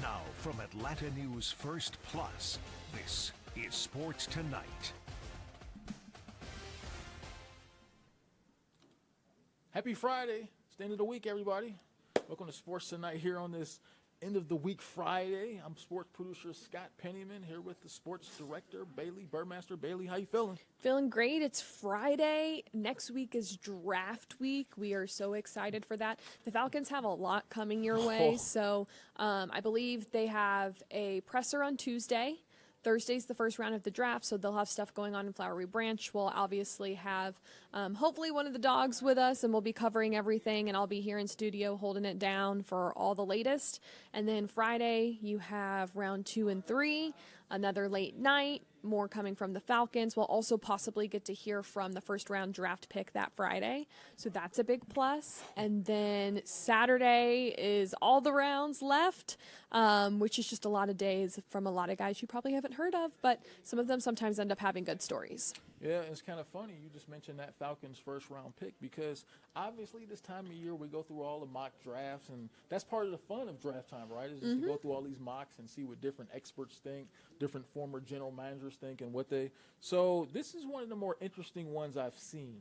Now from Atlanta News First Plus, this is Sports Tonight. Happy Friday. It's the end of the week, everybody. Welcome to Sports Tonight here on this end of the week Friday. I'm sports producer Scott Pennyman here with the sports director Bailey Burmaster. Bailey, how you feeling? Feeling great. It's Friday. Next week is draft week. We are so excited for that. The Falcons have a lot coming your way. So I believe they have a presser on Tuesday. Thursday's the first round of the draft, so they'll have stuff going on in Flowery Branch. We'll obviously have hopefully one of the dogs with us, and we'll be covering everything, and I'll be here in studio holding it down for all the latest. And then Friday, you have round 2 and 3, another late night, more coming from the Falcons. We'll also possibly get to hear from the first round draft pick that Friday, so that's a big plus. And then Saturday is all the rounds left, which is just a lot of days from a lot of guys you probably haven't heard of, but some of them sometimes end up having good stories. Yeah, it's kind of funny you just mentioned that Falcons first round pick, because obviously this time of year we go through all the mock drafts, and that's part of the fun of draft time, right? Is just to go through all these mocks and see what different experts think, different former general managers think, and what they. So this is one of the more interesting ones I've seen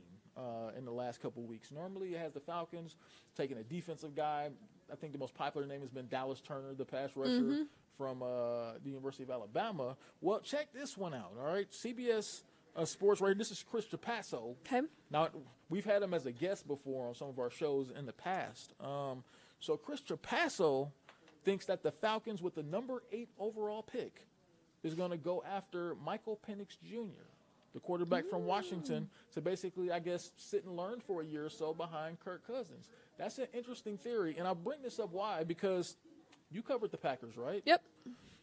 in the last couple of weeks. Normally it has the Falcons taking a defensive guy. I think the most popular name has been Dallas Turner, the pass rusher from the University of Alabama. Well, check this one out, all right? CBS Sports right. This is Chris Trapasso. Okay. Now, we've had him as a guest before on some of our shows in the past. So Chris Trapasso thinks that the Falcons, with the number 8 overall pick, is going to go after Michael Penix Jr., the quarterback from Washington, to basically, I guess, sit and learn for a year or so behind Kirk Cousins. That's an interesting theory, and I'll bring this up why, because you covered the Packers, right? Yep.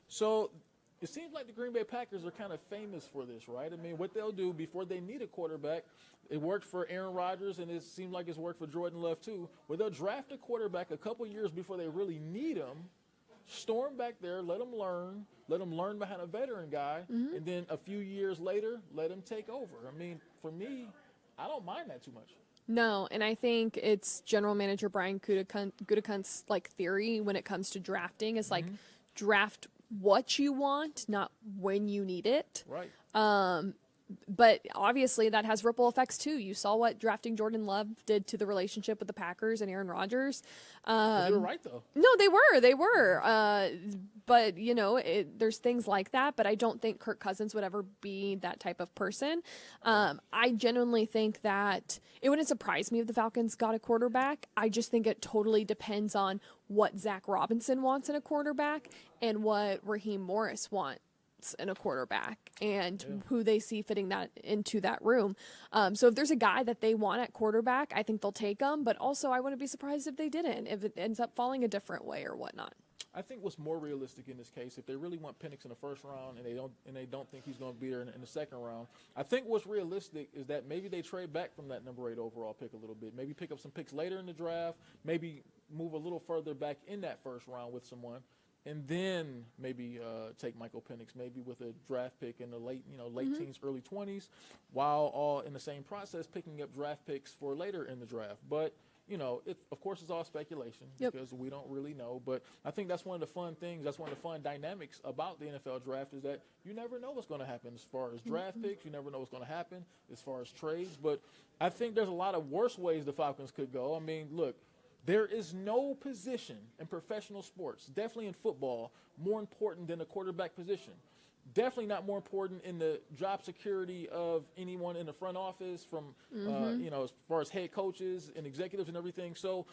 So it seems like the Green Bay Packers are kind of famous for this, right? I mean, what they'll do before they need a quarterback, it worked for Aaron Rodgers, and it seems like it's worked for Jordan Love too, where they'll draft a quarterback a couple years before they really need him, storm back there, let him learn behind a veteran guy, and then a few years later, let him take over. I mean, for me, I don't mind that too much. No, and I think it's General Manager Brian Gutekunst's theory when it comes to drafting is draft what you want, not when you need it. Right. But obviously that has ripple effects too. You saw what drafting Jordan Love did to the relationship with the Packers and Aaron Rodgers. They were right though. No, they were. But there's things like that. But I don't think Kirk Cousins would ever be that type of person. I genuinely think that it wouldn't surprise me if the Falcons got a quarterback. I just think it totally depends on what Zach Robinson wants in a quarterback and what Raheem Morris wants in a quarterback, and who they see fitting that into that room. So if there's a guy that they want at quarterback, I think they'll take him, but also I wouldn't be surprised if they didn't, if it ends up falling a different way or whatnot. I think what's more realistic in this case, if they really want Penix in the first round and they don't think he's going to be there in the second round, I think what's realistic is that maybe they trade back from that number 8 overall pick a little bit, maybe pick up some picks later in the draft, maybe move a little further back in that first round with someone, and then maybe take Michael Penix, maybe with a draft pick in the late teens, early 20s, while all in the same process picking up draft picks for later in the draft. But of course, it's all speculation because we don't really know. But I think that's one of the fun things. That's one of the fun dynamics about the NFL draft is that you never know what's going to happen as far as draft picks. You never know what's going to happen as far as trades. But I think there's a lot of worse ways the Falcons could go. I mean, look. There is no position in professional sports, definitely in football, more important than the quarterback position. Definitely not more important in the job security of anyone in the front office, from as far as head coaches and executives and everything. So,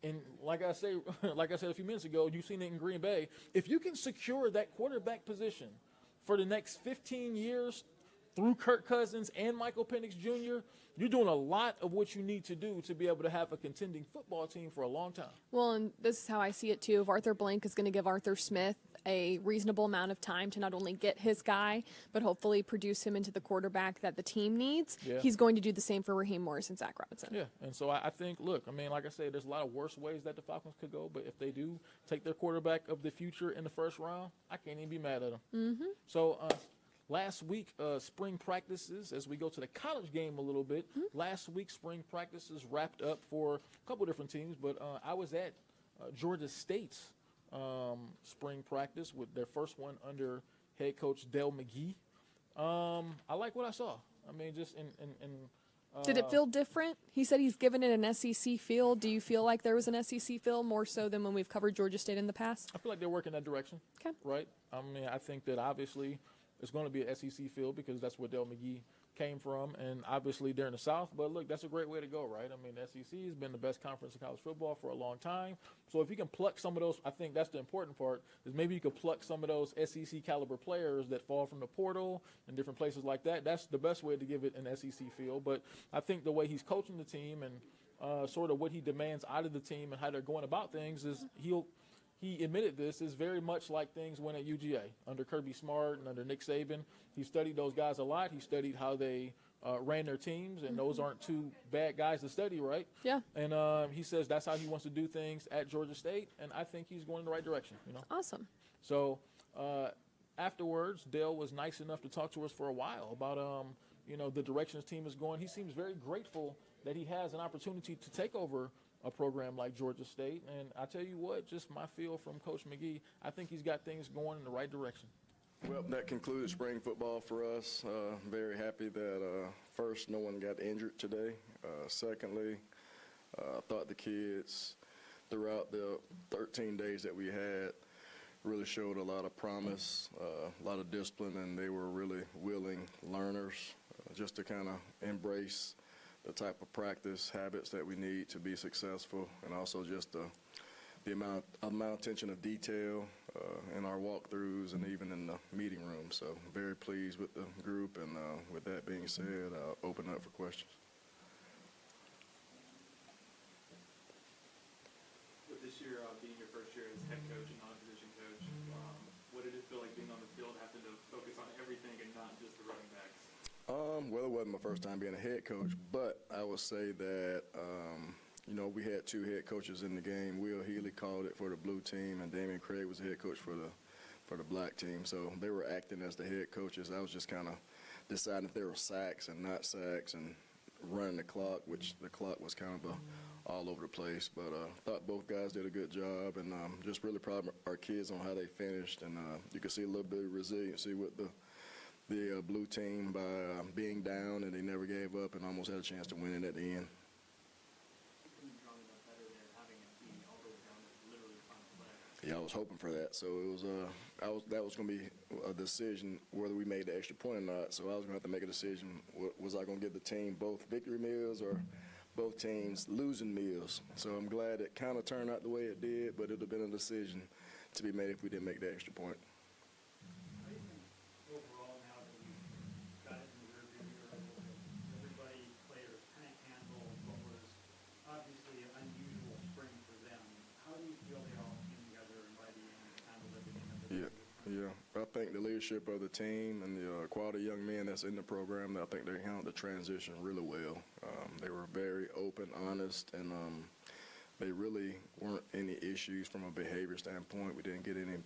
and like I said a few minutes ago, you've seen it in Green Bay. If you can secure that quarterback position for the next 15 years through Kirk Cousins and Michael Penix Jr., you're doing a lot of what you need to do to be able to have a contending football team for a long time. Well, and this is how I see it too. If Arthur Blank is going to give Arthur Smith a reasonable amount of time to not only get his guy, but hopefully produce him into the quarterback that the team needs, he's going to do the same for Raheem Morris and Zach Robinson. Yeah, and so I think, look, I mean, like I said, there's a lot of worse ways that the Falcons could go, but if they do take their quarterback of the future in the first round, I can't even be mad at them. So, last week, spring practices, as we go to the college game a little bit, last week spring practices wrapped up for a couple different teams, but I was at Georgia State's spring practice with their first one under head coach Dale McGee. I like what I saw. I mean, just in Did it feel different? He said he's given it an SEC feel. Do you feel like there was an SEC feel more so than when we've covered Georgia State in the past? I feel like they're working that direction. Okay. Right? I mean, I think that obviously it's going to be an SEC feel because that's where Dale McGee came from, and obviously they're in the South. But look, that's a great way to go, right? I mean, the SEC has been the best conference in college football for a long time. So if you can pluck some of those, I think that's the important part, is maybe you could pluck some of those SEC caliber players that fall from the portal and different places like that. That's the best way to give it an SEC feel. But I think the way he's coaching the team and sort of what he demands out of the team and how they're going about things is he admitted this, is very much like things went at UGA under Kirby Smart and under Nick Saban. He studied those guys a lot. He studied how they ran their teams, and those aren't two bad guys to study, right? Yeah. And he says that's how he wants to do things at Georgia State, and I think he's going in the right direction. Awesome. So afterwards, Dale was nice enough to talk to us for a while about the direction his team is going. He seems very grateful that he has an opportunity to take over a program like Georgia State. And I tell you what, just my feel from Coach McGee, I think he's got things going in the right direction. Well, that concluded spring football for us. Very happy that, first, no one got injured today. Secondly, I thought the kids, throughout the 13 days that we had, really showed a lot of promise, a lot of discipline, and they were really willing learners just to kind of embrace the type of practice habits that we need to be successful, and also just the amount of attention of detail in our walkthroughs and even in the meeting room. So very pleased with the group, and with that being said, I'll open up for questions. With this year being your first year as head coach and non-position coach, what did it feel like being on the field, having to focus on everything and not just the running backs? Well, it wasn't my first time being a head coach, but I would say that, we had two head coaches in the game. Will Healy called it for the blue team, and Damian Craig was the head coach for the black team. So they were acting as the head coaches. I was just kind of deciding if there were sacks and not sacks and running the clock, which the clock was kind of all over the place. But I thought both guys did a good job, and just really proud of our kids on how they finished. And you could see a little bit of resiliency with the blue team by being down, and they never gave up and almost had a chance to win it at the end. Yeah, I was hoping for that. So it was that was going to be a decision whether we made the extra point or not. So I was going to have to make a decision. Was I going to give the team both victory meals or both teams losing meals? So I'm glad it kind of turned out the way it did, but it would have been a decision to be made if we didn't make the extra point. Yeah, I think the leadership of the team and the quality young men that's in the program, I think they handled the transition really well. They were very open, honest, and they really weren't any issues from a behavior standpoint. We didn't get any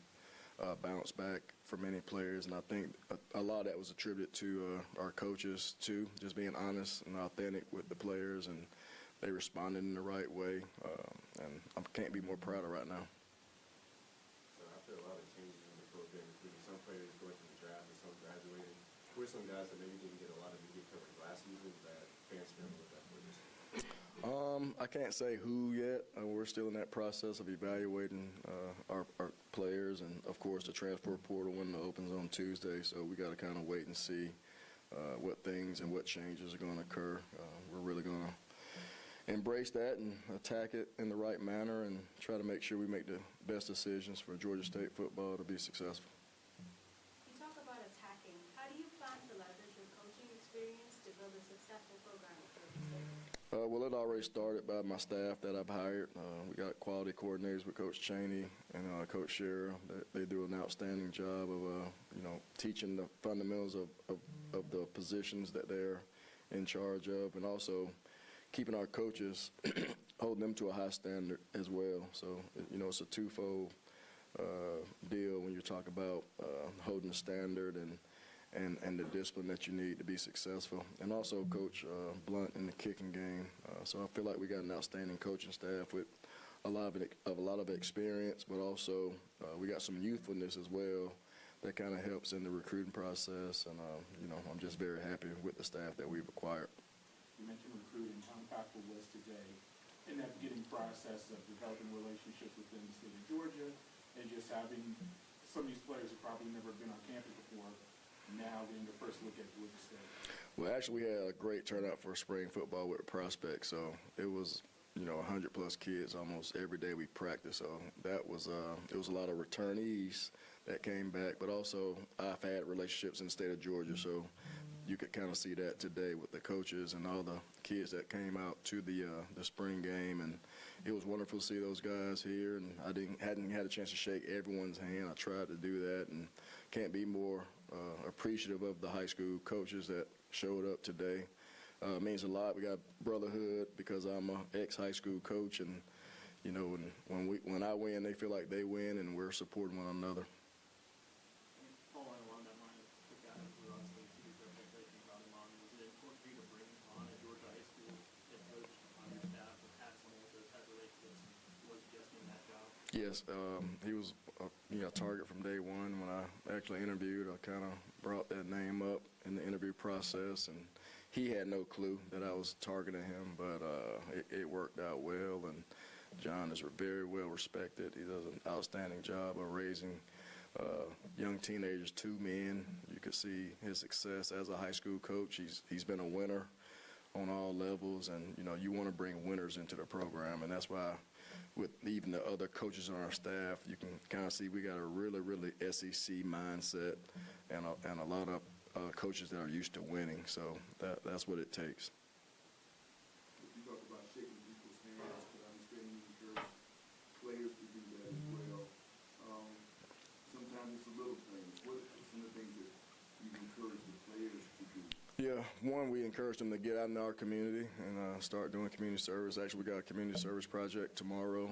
bounce back from any players, and I think a lot of that was attributed to our coaches, too, just being honest and authentic with the players, and they responded in the right way, and I can't be more proud of right now. Who are some guys that maybe didn't get a lot of media coverage last season that fans feel with that witness? I can't say who yet. We're still in that process of evaluating our players, and of course the transfer portal window opens on Tuesday, so we got to kind of wait and see what things and what changes are going to occur. We're really going to embrace that and attack it in the right manner and try to make sure we make the best decisions for Georgia State football to be successful. Well, it already started by my staff that I've hired. We got quality coordinators with Coach Chaney and Coach Scherer. They do an outstanding job of, teaching the fundamentals of the positions that they're in charge of, and also keeping our coaches, holding them to a high standard as well. So, it's a twofold deal when you talk about holding the standard and the discipline that you need to be successful, and also Coach Blunt in the kicking game. So I feel like we got an outstanding coaching staff with a lot of experience, but also we got some youthfulness as well that kind of helps in the recruiting process. And I'm just very happy with the staff that we've acquired. You mentioned recruiting. How impactful was today in that beginning process of developing relationships within the state of Georgia and just having some of these players who probably never been on campus before now getting their first look at Georgia State? Well, actually, we had a great turnout for spring football with the prospects. So it was, 100 plus kids almost every day we practiced. So that was it was a lot of returnees that came back, but also I've had relationships in the state of Georgia. So you could kind of see that today with the coaches and all the kids that came out to the spring game, and it was wonderful to see those guys here. And I hadn't had a chance to shake everyone's hand. I tried to do that, and can't be more appreciative of the high school coaches that showed up today. It means a lot. We got brotherhood because I'm an ex-high school coach, and when I win, they feel like they win, and we're supporting one another. Following along that line, the guys who are obviously two different expectations about him on, was it important for you to bring on a Georgia high school head coach on your staff and have someone with those type of relationships? Was just in that job? Yes, he was a target from day one. When I actually interviewed, I kind of brought that name up in the interview process, and he had no clue that I was targeting him, but it worked out well, and John is very well respected. He does an outstanding job of raising young teenagers to men. You could see his success as a high school coach. He's been a winner on all levels, and you want to bring winners into the program, and that's why with even the other coaches on our staff, you can kind of see we got a really SEC mindset and a lot of coaches that are used to winning. So that's what it takes. You talk about shaking people's hands, but I understand you encourage players to do that as well. Sometimes it's the little things. What are some of the things that you encourage the players to do? Yeah, one, we encourage them to get out in our community and start doing community service. Actually, we got a community service project tomorrow,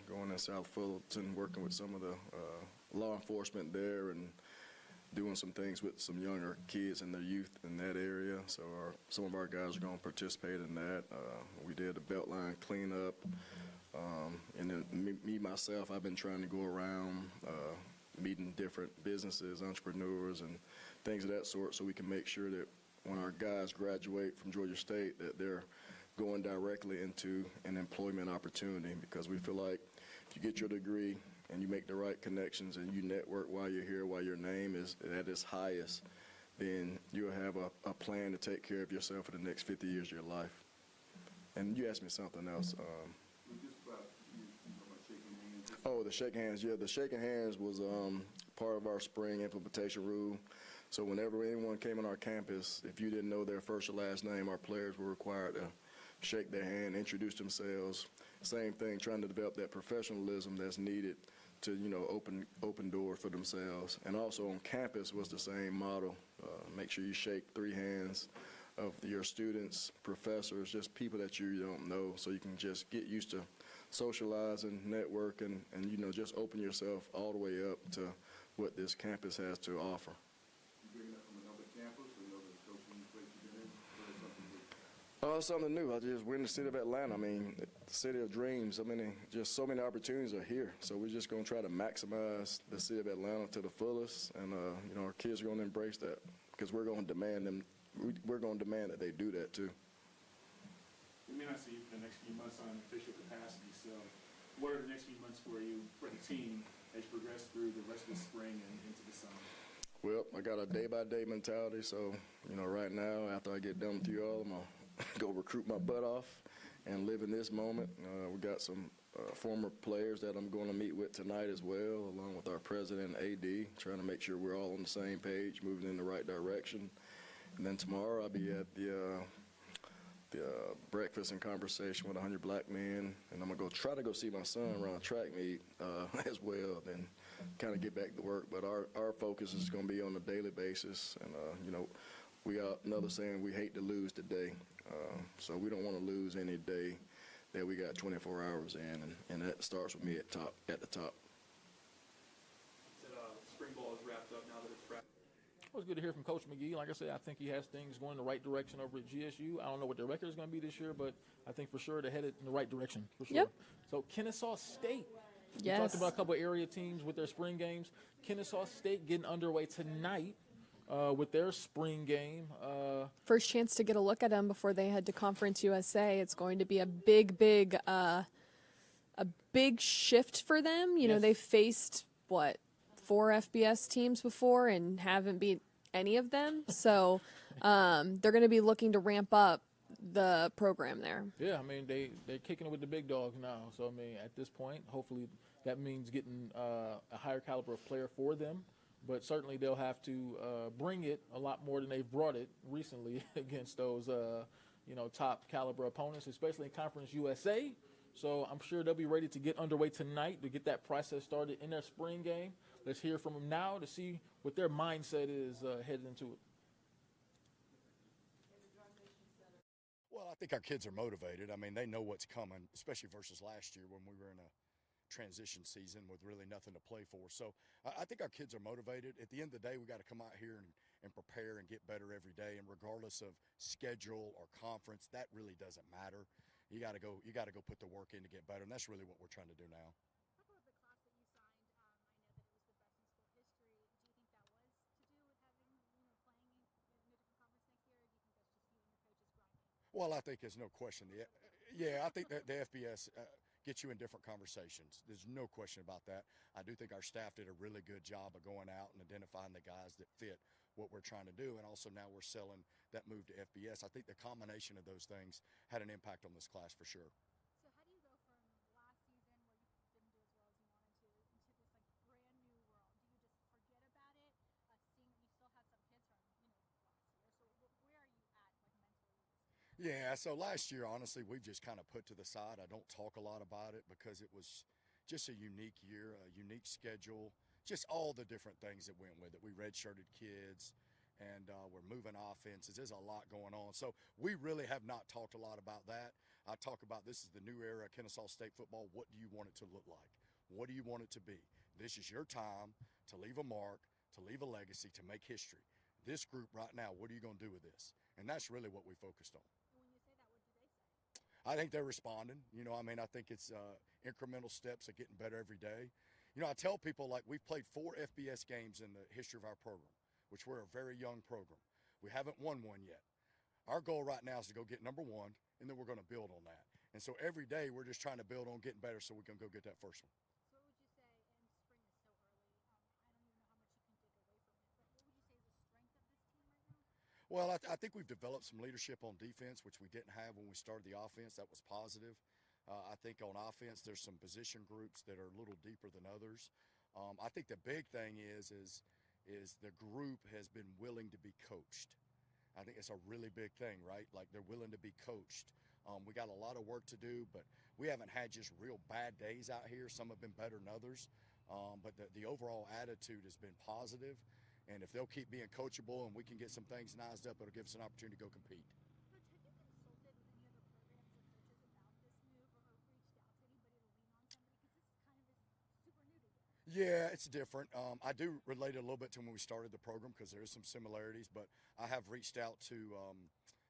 going in South Fulton, working with some of the law enforcement there and doing some things with some younger kids and their youth in that area. So some of our guys are going to participate in that. We did a Beltline cleanup. And then myself, I've been trying to go around meeting different businesses, entrepreneurs, and things of that sort so we can make sure that when our guys graduate from Georgia State that they're going directly into an employment opportunity, because we feel like if you get your degree and you make the right connections and you network while you're here, while your name is at its highest, then you'll have a plan to take care of yourself for the next 50 years of your life. And you asked me something else. Just about shaking hands. Oh, the shake hands. Yeah, the shaking hands was part of our spring implementation rule. So whenever anyone came on our campus, if you didn't know their first or last name, our players were required to shake their hand, introduce themselves. Same thing, trying to develop that professionalism that's needed to, open doors for themselves. And also on campus was the same model. Make sure you shake 3 hands of your students, professors, just people that you don't know, so you can just get used to socializing, networking, and just open yourself all the way up to what this campus has to offer. You bringing that from another campus or another coaching place you've been in, or something new? Something new. I just went in the city of Atlanta. I mean, the city of dreams. So many opportunities are here. So we're just going to try to maximize the city of Atlanta to the fullest, and our kids are going to embrace that because we're going to demand them. We're going to demand that they do that too. We may not see you for the next few months on an official capacity. So, what are the next few months for you, for the team, as you progress through the rest of the spring and into the summer? Well, I got a day-by-day mentality. So, right now, after I get done with you all, I'm going to go recruit my butt off and live in this moment. We got some former players that I'm going to meet with tonight as well, along with our president and AD, trying to make sure we're all on the same page, moving in the right direction. And then tomorrow I'll be at the breakfast and conversation with 100 black men, and I'm going to try to go see my son run a track meet as well, then kind of get back to work. But our focus is going to be on a daily basis, and, we got another saying, we hate to lose today. So we don't want to lose any day that we got 24 hours in, and that starts with me at the top. Said spring ball is wrapped up now that it's wrapped. was good to hear from Coach McGee. Like I said, I think he has things going in the right direction over at GSU. I don't know what their record is going to be this year, but I think for sure they're headed in the right direction, for sure. Yep. So Kennesaw State. We Yes. talked about a couple of area teams with their spring games. Kennesaw State getting underway tonight with their spring game. First chance to get a look at them before they head to Conference USA. It's going to be a big shift for them. You know, Yes. they've faced, 4 FBS teams before and haven't beat any of them. So they're going to be looking to ramp up the program there. Yeah, I mean, they're kicking it with the big dogs now. So, I mean, at this point, hopefully that means getting a higher caliber of player for them. But certainly they'll have to bring it a lot more than they've brought it recently against those, top caliber opponents, especially in Conference USA. So I'm sure they'll be ready to get underway tonight to get that process started in their spring game. Let's hear from them now to see what their mindset is headed into it. Well, I think our kids are motivated. I mean, they know what's coming, especially versus last year when we were in a transition season with really nothing to play for. So I think our kids are motivated. At the end of the day, we got to come out here and prepare and get better every day. And regardless of schedule or conference, that really doesn't matter. You got to go put the work in to get better. And that's really what we're trying to do now. Talk about the class that you signed. I know that it was the best in school history. Do you think that was to do with having, playing in a different conference next year, or do you think that's just you and your coaches grinding? Well, I think there's no question. I think that the FBS gets you in different conversations. There's no question about that. I do think our staff did a really good job of going out and identifying the guys that fit what we're trying to do, and also now we're selling that move to FBS. I think the combination of those things had an impact on this class for sure. So how do you go from last season where you didn't do as well as you wanted to into this brand new world? Do you just forget about it, seeing that you still have some kids from last year? So where are you at mentally with this team? Yeah, so last year, honestly, we've just kind of put to the side. I don't talk a lot about it because it was just a unique year, a unique schedule, just all the different things that went with it. We redshirted kids, and we're moving offenses. There's a lot going on. So we really have not talked a lot about that. I talk about this is the new era of Kennesaw State football. What do you want it to look like? What do you want it to be? This is your time to leave a mark, to leave a legacy, to make history. This group right now, what are you going to do with this? And that's really what we focused on. And when you say that, what do they say? I think they're responding. I think it's incremental steps of getting better every day. I tell people, we've played 4 FBS games in the history of our program, which we're a very young program. We haven't won one yet. Our goal right now is to go get number 1, and then we're going to build on that. And so every day we're just trying to build on getting better so we can go get that first one. So what would you say, and spring is so early, I don't even know how much you can take away from it, but what would you say is the strength of this team right now? Well, I think we've developed some leadership on defense, which we didn't have when we started the offense. That was positive. I think on offense, there's some position groups that are a little deeper than others. I think the big thing is the group has been willing to be coached. I think it's a really big thing, right? They're willing to be coached. We got a lot of work to do, but we haven't had just real bad days out here. Some have been better than others. But the overall attitude has been positive. And if they'll keep being coachable and we can get some things niced up, it'll give us an opportunity to go compete. Coach, have you consulted with any other programs or coaches about this move, or reached out to anybody to lean on somebody? Because this kind of is super new to you. Yeah, it's different. I do relate it a little bit to when we started the program because there is some similarities, but I have reached out to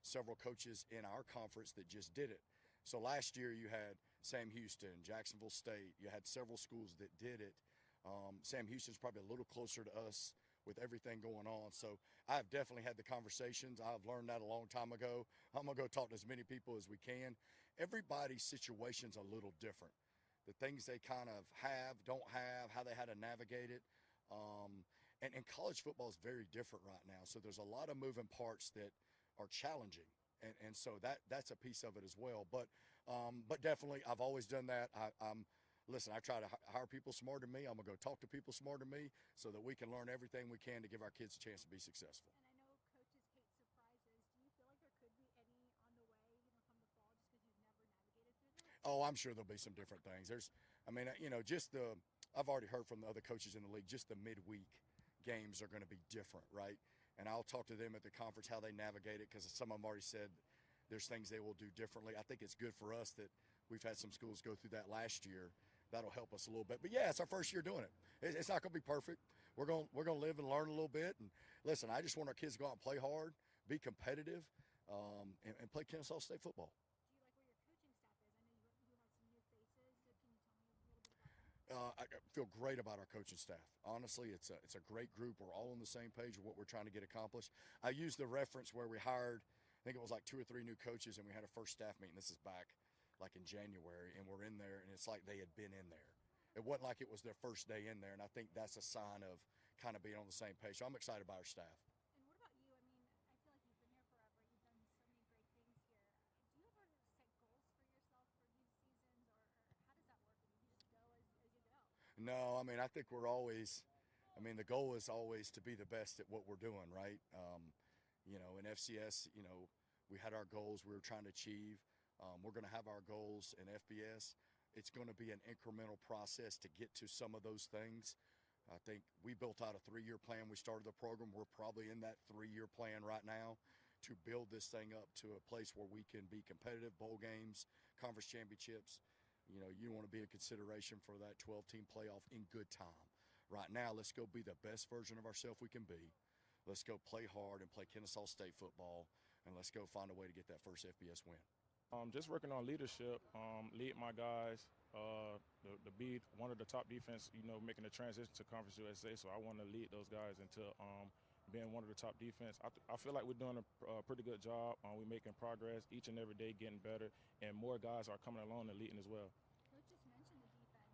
several coaches in our conference that just did it. So last year you had Sam Houston, Jacksonville State. You had several schools that did it. Sam Houston's probably a little closer to us with everything going on. So I've definitely had the conversations. I've learned that a long time ago. I'm going to go talk to as many people as we can. Everybody's situation's a little different. The things they kind of have, don't have, how they had to navigate it. And college football is very different right now. So there's a lot of moving parts that are challenging. And so that's a piece of it as well. But definitely, I've always done that. Listen, I try to hire people smarter than me. I'm going to go talk to people smarter than me so that we can learn everything we can to give our kids a chance to be successful. And I know coaches hate surprises. Do you feel like there could be any on the way, come the fall, just because you've never navigated through this? Oh, I'm sure there'll be some different things. I've already heard from the other coaches in the league, just the midweek games are going to be different, right? And I'll talk to them at the conference how they navigate it because some of them already said there's things they will do differently. I think it's good for us that we've had some schools go through that last year. That'll help us a little bit. But yeah, it's our first year doing it. It's not going to be perfect. We're going to live and learn a little bit. And listen, I just want our kids to go out and play hard, be competitive, and play Kennesaw State football. Do you like where your coaching staff is? I know you have some new faces, so can you tell me a little bit about that? I feel great about our coaching staff. Honestly, it's a great group. We're all on the same page of what we're trying to get accomplished. I use the reference where we hired, I think it was like 2 or 3 new coaches, and we had a first staff meeting. This is back like in January, and we're in there, and it's like they had been in there. It wasn't like it was their first day in there, and I think that's a sign of kind of being on the same page. So I'm excited about our staff. And what about you? I mean, I feel like you've been here forever. You've done so many great things here. Do you ever set goals for yourself for these seasons, or how does that work? I mean, you just go as you go. No, I mean, I think the goal is always to be the best at what we're doing, right? In FCS, we had our goals we were trying to achieve. We're going to have our goals in FBS. It's going to be an incremental process to get to some of those things. I think we built out a 3-year plan. We started the program. We're probably in that 3-year plan right now to build this thing up to a place where we can be competitive, bowl games, conference championships. You want to be a consideration for that 12-team playoff in good time. Right now, let's go be the best version of ourselves we can be. Let's go play hard and play Kennesaw State football, and let's go find a way to get that first FBS win. Just working on leadership, lead my guys, to be one of the top defense, making the transition to Conference USA. So I want to lead those guys into being one of the top defense. I feel like we're doing a pretty good job. We're making progress each and every day, getting better, and more guys are coming along and leading as well. Coach just mentioned the defense.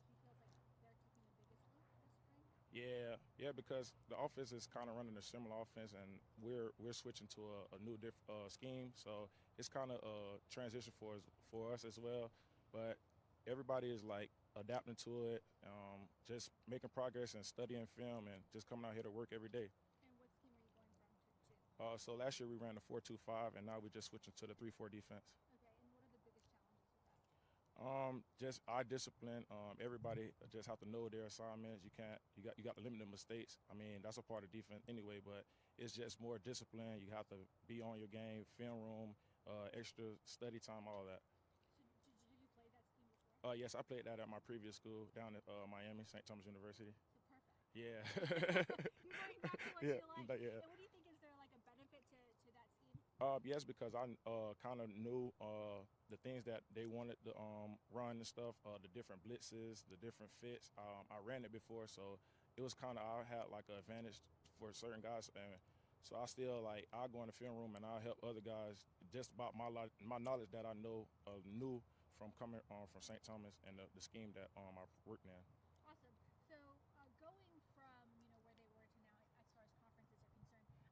He feels like they're taking the biggest leap this spring. Yeah, because the offense is kind of running a similar offense, and we're switching to a new scheme. So it's kind of a transition for us as well. But everybody is like adapting to it, just making progress and studying film, and just coming out here to work every day. And what scheme are you going from to? So last year we ran the 4-2-5, and now we're just switching to the 3-4 defense. Okay, and what are the biggest challenges with that? Just our discipline. Everybody just have to know their assignments. You got to limit the mistakes. I mean, that's a part of defense anyway, but it's just more discipline. You have to be on your game, film room, extra study time, all that. Did you play that scheme before? Yes, I played that at my previous school down at Miami, St. Thomas University. So perfect. Yeah. You're going back to what you like. Yeah. And what do you think, is there like a benefit to that scheme? Yes, because I kind of knew the things that they wanted to run and stuff, the different blitzes, the different fits. I ran it before, so it was kind of, I had like an advantage for certain guys. And so I still, I'll go in the film room and I'll help other guys just about my knowledge that I knew from coming from St. Thomas and the scheme that I worked in. Awesome. So going from where they were to now, as far as conferences are concerned,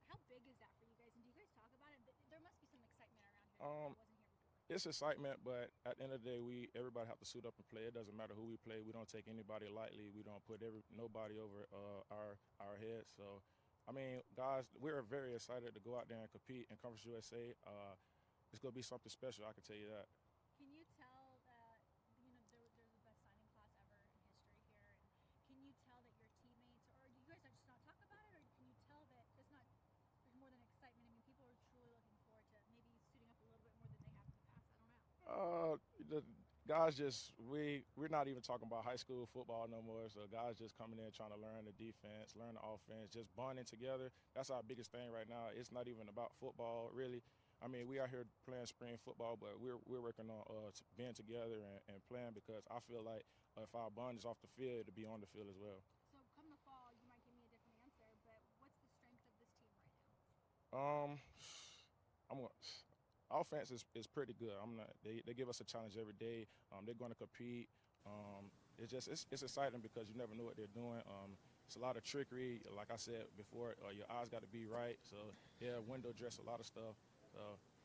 how big is that for you guys? And do you guys talk about it? There must be some excitement around here that wasn't here before. It's excitement, but at the end of the day, everybody have to suit up and play. It doesn't matter who we play. We don't take anybody lightly. We don't put nobody over our heads. So, I mean, guys, we're very excited to go out there and compete in Conference USA. It's going to be something special, I can tell you that. Can you tell that there's the best signing class ever in history here? And can you tell that your teammates, or do you guys just not talk about it, or can you tell that there's more than excitement? I mean, people are truly looking forward to maybe suiting up a little bit more than they have in the past. I don't know. The guys we're not even talking about high school football no more. So guys just coming in trying to learn the defense, learn the offense, just bonding together. That's our biggest thing right now. It's not even about football, really. I mean, we out here playing spring football, but we're working on being together and playing, because I feel like if our bond is off the field, to be on the field as well. So come the fall, you might give me a different answer, but what's the strength of this team right now? Offense is pretty good. They give us a challenge every day. They're going to compete. It's exciting because you never know what they're doing. It's a lot of trickery. Like I said before, your eyes got to be right. So yeah, window dress, a lot of stuff.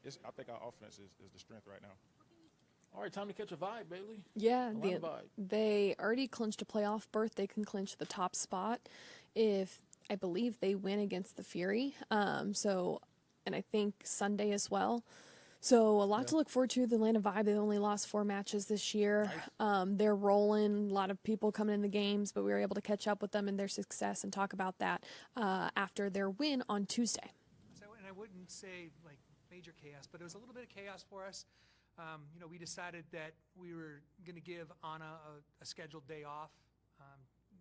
I think our offense is the strength right now. All right, time to catch a vibe, Bailey. Yeah, Vibe. they already clinched a playoff berth. They can clinch the top spot if, I believe, they win against the Fury. And I think Sunday as well. So a lot to look forward to. The Atlanta Vibe, they only lost 4 matches this year. Nice. They're rolling. A lot of people coming in the games, but we were able to catch up with them and their success and talk about that after their win on Tuesday. And I wouldn't say like major chaos, but it was a little bit of chaos for us. We decided that we were going to give Anna a scheduled day off.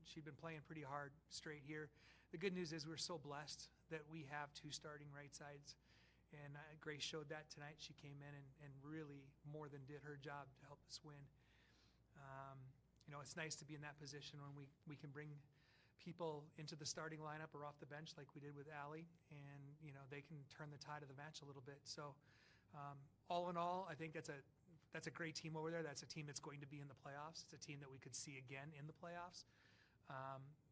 She'd been playing pretty hard straight here. the good news is we're so blessed that we have two starting right sides. And Grace showed that tonight. She came in and really more than did her job to help us win. You know, it's nice to be in that position when we can bring people into the starting lineup or off the bench like we did with Allie, and, you know, they can turn the tide of the match a little bit. So all in all, I think that's a great team over there. That's a team that's going to be in the playoffs. It's a team that we could see again in the playoffs.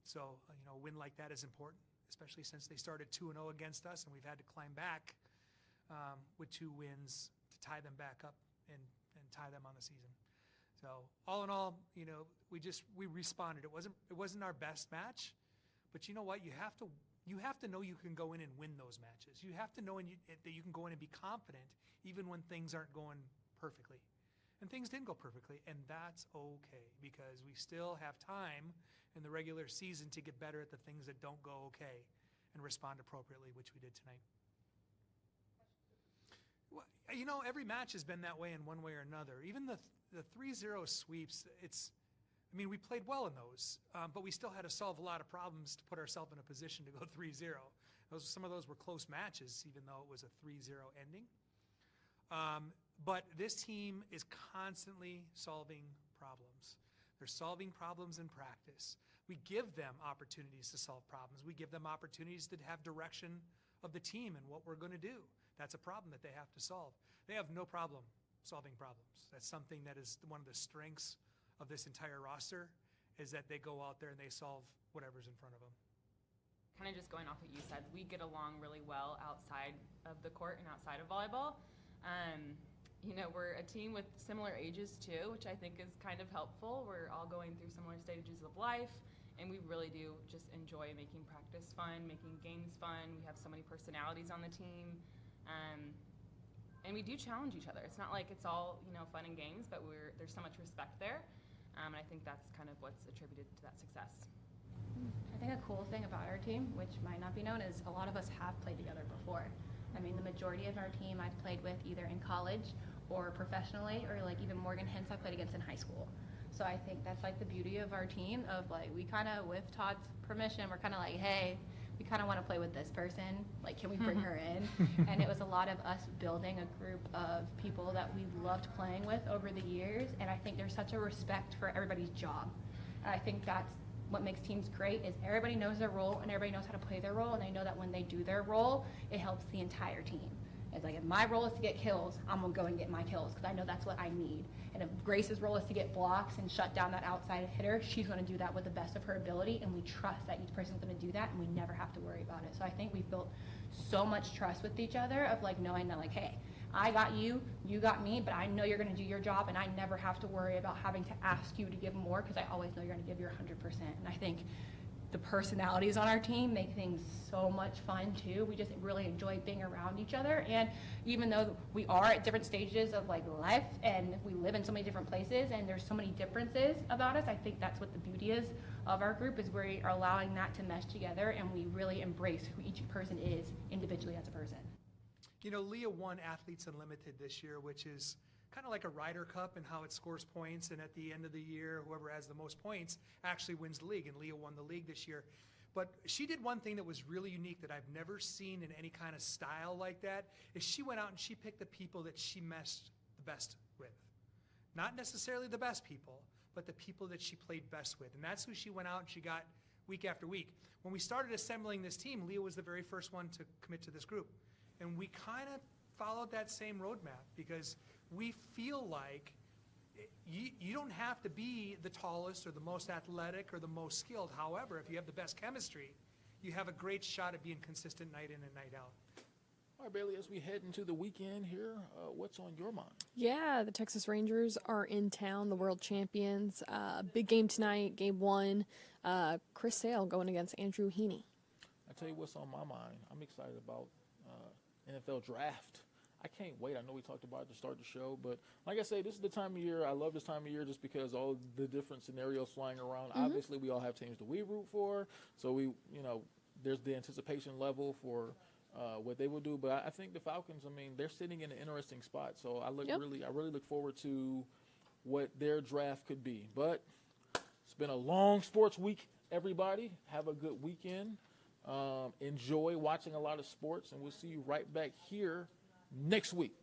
So, you know, a win like that is important, especially since they started 2-0 against us, and we've had to climb back with 2 wins to tie them back up and tie them on the season. So all in all, you know, we responded. It wasn't our best match, but you know what? You have to know you can go in and win those matches. You have to know that you can go in and be confident even when things aren't going perfectly. And things didn't go perfectly, and that's okay, because we still have time in the regular season to get better at the things that don't go okay and respond appropriately, which we did tonight. Well, you know, every match has been that way in one way or another. Even the 3-0 sweeps, we played well in those, but we still had to solve a lot of problems to put ourselves in a position to go 3-0. Some of those were close matches, even though it was a 3-0 ending. But this team is constantly solving problems. They're solving problems in practice. We give them opportunities to solve problems. We give them opportunities to have direction of the team and what we're going to do. That's a problem that they have to solve. They have no problem solving problems. That's something that is one of the strengths of this entire roster, is that they go out there and they solve whatever's in front of them. Kind of just going off what you said, we get along really well outside of the court and outside of volleyball. You know, we're a team with similar ages too, which I think is kind of helpful. We're all going through similar stages of life, and we really do just enjoy making practice fun, making games fun. We have so many personalities on the team, and we do challenge each other. It's not like it's all, you know, fun and games, but there's so much respect there, and I think that's kind of what's attributed to that success. I think a cool thing about our team, which might not be known, is a lot of us have played together before. I mean, the majority of our team I've played with either in college or professionally, or like even Morgan Hintz I played against in high school. So I think that's like the beauty of our team, of like, we kind of, with Todd's permission, we're kind of like, hey, we kind of want to play with this person. Like, can we bring her in? And it was a lot of us building a group of people that we loved playing with over the years. And I think there's such a respect for everybody's job. And I think that's what makes teams great, is everybody knows their role and everybody knows how to play their role, and they know that when they do their role, it helps the entire team. It's like, if my role is to get kills, I'm gonna go and get my kills, because I know that's what I need. And if Grace's role is to get blocks and shut down that outside hitter, she's gonna do that with the best of her ability, and we trust that each person's gonna do that, and we never have to worry about it. So I think we've built so much trust with each other, of like knowing that, like, hey, I got you, you got me, but I know you're gonna do your job, and I never have to worry about having to ask you to give more, because I always know you're gonna give your 100%. And I think the personalities on our team make things so much fun too. We just really enjoy being around each other. And even though we are at different stages of like life, and we live in so many different places, and there's so many differences about us, I think that's what the beauty is of our group, is we are allowing that to mesh together, and we really embrace who each person is individually as a person. You know, Leah won Athletes Unlimited this year, which is kind of like a Ryder Cup and how it scores points, and at the end of the year, whoever has the most points actually wins the league, and Leah won the league this year. But she did one thing that was really unique that I've never seen in any kind of style like that, is she went out and she picked the people that she meshed the best with. Not necessarily the best people, but the people that she played best with. And that's who she went out and she got week after week. When we started assembling this team, Leah was the very first one to commit to this group. And we kind of followed that same roadmap, because we feel like you don't have to be the tallest or the most athletic or the most skilled. However, if you have the best chemistry, you have a great shot at being consistent night in and night out. All right, Bailey, as we head into the weekend here, what's on your mind? Yeah, the Texas Rangers are in town, the world champions. Big game tonight, game 1. Chris Sale going against Andrew Heaney. I tell you what's on my mind. I'm excited about NFL draft. I can't wait. I know we talked about it to start the show, but like I say, this is the time of year. I love this time of year just because all the different scenarios flying around. Mm-hmm. Obviously, we all have teams that we root for, so we, you know, there's the anticipation level for what they will do. But I think the Falcons, I mean, they're sitting in an interesting spot. So I really look forward to what their draft could be. But it's been a long sports week, everybody. Have a good weekend. Enjoy watching a lot of sports, and we'll see you right back here next week.